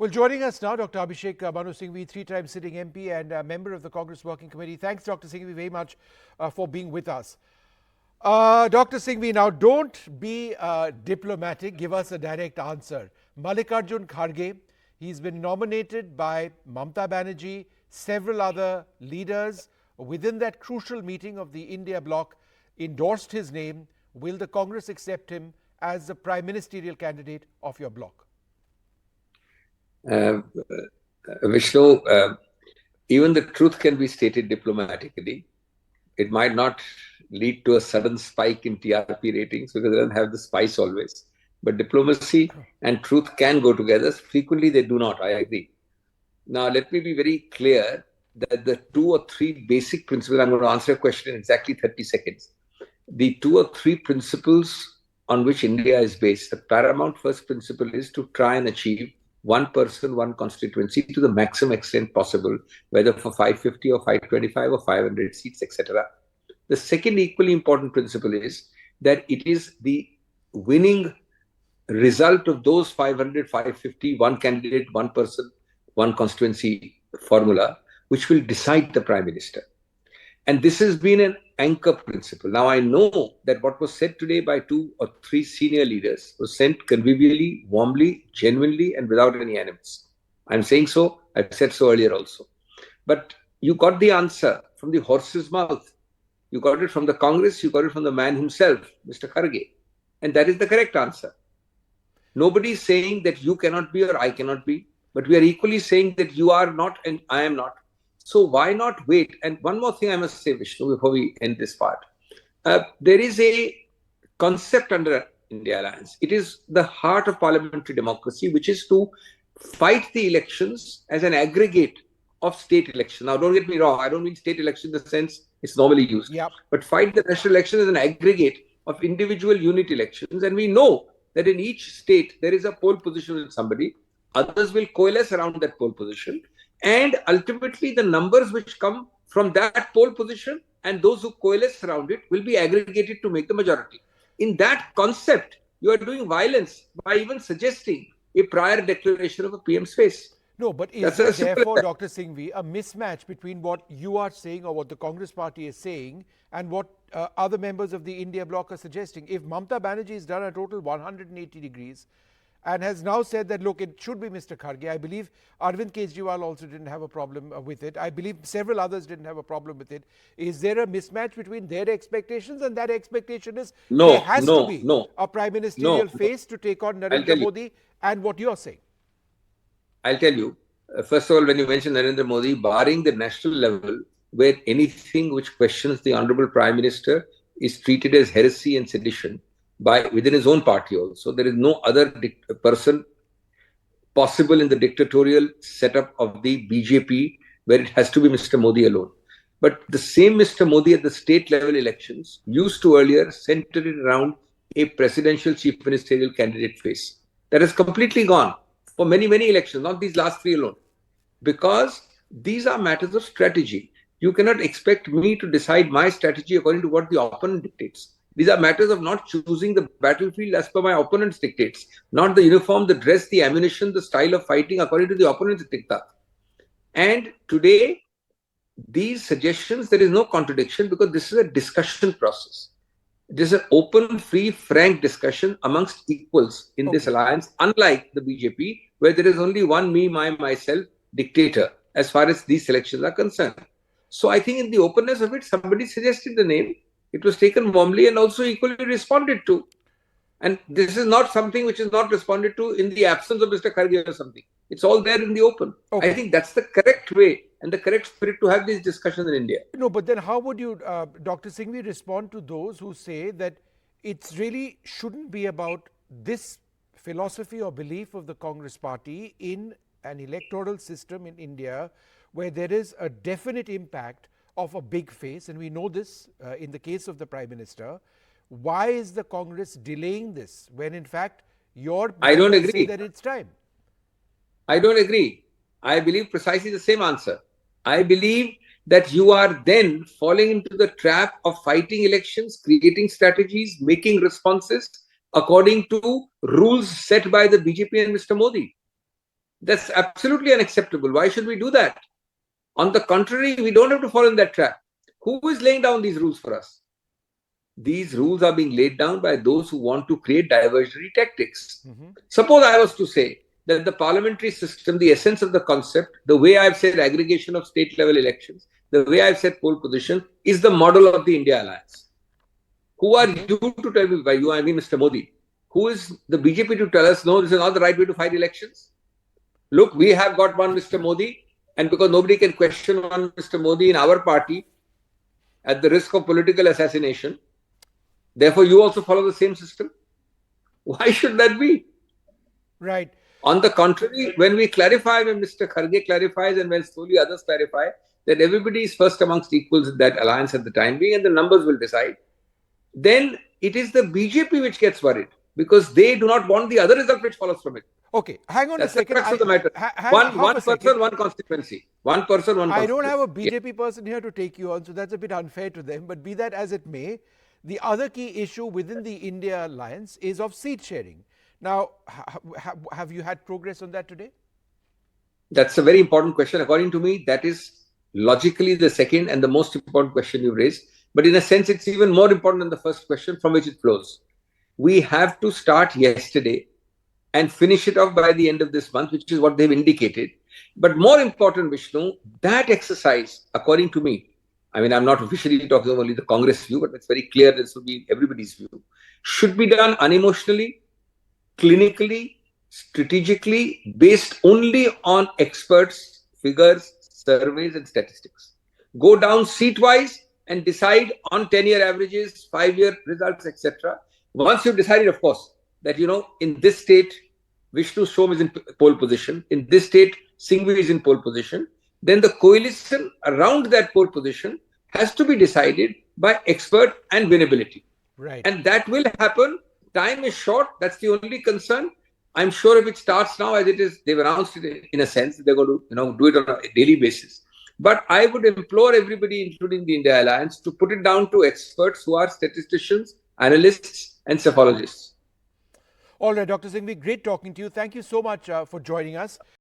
Well, joining us now, Dr. Abhishek Manu Singhvi, three-time sitting MP and a member of the Congress Working Committee. Thanks, Dr. Singhvi, very much for being with us. Dr. Singhvi, now don't be diplomatic. Give us a direct answer. Mallikarjun Kharge, he's been nominated by Mamata Banerjee, several other leaders within that crucial meeting of the India bloc, endorsed his name. Will the Congress accept him as the prime ministerial candidate of your bloc? Vishnu, even the truth can be stated diplomatically. It might not lead to a sudden spike in TRP ratings because they don't have the spice always. But diplomacy and truth can go together. Frequently, they do not. I agree. Now, let me be very clear that the 2 or 3 basic principles, I'm going to answer a question in exactly 30 seconds. The 2 or 3 principles on which India is based, the paramount first principle is to try and achieve one person, one constituency to the maximum extent possible, whether for 550 or 525 or 500 seats, etc. The second equally important principle is that it is the winning result of those 500, 550, one candidate, one person, one constituency formula, which will decide the prime minister. And this has been an anchor principle. Now, I know that what was said today by 2 or 3 senior leaders was sent convivially, warmly, genuinely, and without any animus. I'm saying so. I've said so earlier also. But you got the answer from the horse's mouth. You got it from the Congress. You got it from the man himself, Mr. Kharge. And that is the correct answer. Nobody is saying that you cannot be or I cannot be. But we are equally saying that you are not and I am not. So why not wait? And one more thing I must say, Vishnu, before we end this part. There is a concept under India Alliance. It is the heart of parliamentary democracy, which is to fight the elections as an aggregate of state elections. Now, don't get me wrong. I don't mean state election in the sense it's normally used. Yep. But fight the national election as an aggregate of individual unit elections. And we know that in each state, there is a pole position with somebody. Others will coalesce around that pole position. And ultimately, the numbers which come from that pole position and those who coalesce around it will be aggregated to make the majority. In that concept, you are doing violence by even suggesting a prior declaration of a PM's face. No, but is there therefore, Dr. Singhvi, a mismatch between what you are saying or what the Congress party is saying and what other members of the India bloc are suggesting? If Mamata Banerjee has done a total 180 degrees, and has now said that, look, it should be Mr. Kharge. I believe Arvind Kejriwal also didn't have a problem with it. I believe several others didn't have a problem with it. Is there a mismatch between their expectations and that expectation is there has to be a prime ministerial face to take on Narendra Modi and what you're saying? I'll tell you. First of all, when you mention Narendra Modi, barring the national level, where anything which questions the Honorable Prime Minister is treated as heresy and sedition, within his own party also. There is no other person possible in the dictatorial setup of the BJP where it has to be Mr. Modi alone. But the same Mr. Modi at the state level elections used to earlier center it around a presidential chief ministerial candidate face. That has completely gone for many, many elections, not these last 3 alone. Because these are matters of strategy. You cannot expect me to decide my strategy according to what the opponent dictates. These are matters of not choosing the battlefield as per my opponent's dictates, not the uniform, the dress, the ammunition, the style of fighting according to the opponent's diktat. And today, these suggestions, there is no contradiction because this is a discussion process. It is an open, free, frank discussion amongst equals in this alliance, unlike the BJP, where there is only one me, myself dictator as far as these elections are concerned. So I think in the openness of it, somebody suggested the name. It was taken warmly and also equally responded to. And this is not something which is not responded to in the absence of Mr. Kharge or something. It's all there in the open. I think that's the correct way and the correct spirit to have these discussions in India. No, but then how would you, Dr. Singhvi, respond to those who say that it really shouldn't be about this philosophy or belief of the Congress party in an electoral system in India where there is a definite impact of a big face, and we know this in the case of the Prime Minister. Why is the Congress delaying this when in fact your members say that it's time? I don't agree. I believe precisely the same answer. I believe that you are then falling into the trap of fighting elections, creating strategies, making responses according to rules set by the BJP and Mr. Modi. That's absolutely unacceptable. Why should we do that? On the contrary, we don't have to fall in that trap. Who is laying down these rules for us? These rules are being laid down by those who want to create diversionary tactics. Suppose I was to say that the parliamentary system, the essence of the concept, the way I've said aggregation of state level elections, the way I've said poll position, is the model of the India Alliance. Who are you to tell me? By you, I mean Mr. Modi. Who is the BJP to tell us, no, this is not the right way to fight elections? Look, we have got one Mr. Modi, and because nobody can question one Mr. Modi in our party at the risk of political assassination, therefore you also follow the same system. Why should that be? Right. On the contrary, when we clarify, when Mr. Kharge clarifies and when slowly others clarify that everybody is first amongst equals in that alliance at the time being and the numbers will decide, then it is the BJP which gets worried because they do not want the other result which follows from it. Okay, hang on That's a second. the crux of the matter. One person, one constituency. One person, one constituency. I don't have a BJP person here to take you on, so that's a bit unfair to them. But be that as it may, the other key issue within the India alliance is of seat sharing. Now, have you had progress on that today? That's a very important question. According to me, that is logically the second and the most important question you raised. But in a sense, it's even more important than the first question from which it flows. We have to start yesterday and finish it off by the end of this month, which is what they've indicated. But more important, Vishnu, that exercise, according to me, I mean, I'm not officially talking only the Congress view, but it's very clear this will be everybody's view, should be done unemotionally, clinically, strategically, based only on experts, figures, surveys, and statistics. Go down seat-wise and decide on 10-year averages, 5-year results, etc. Once you've decided, of course, that, in this state, Vishnu Som is in pole position, in this state, Singhvi is in pole position, then the coalition around that pole position has to be decided by expert and winnability. Right. And that will happen. Time is short. That's the only concern. I'm sure if it starts now as it is, they've announced it in a sense, they're going to, do it on a daily basis. But I would implore everybody, including the India Alliance, to put it down to experts who are statisticians, analysts, and psephologists. All right, Dr. Singhvi, great talking to you. Thank you so much for joining us.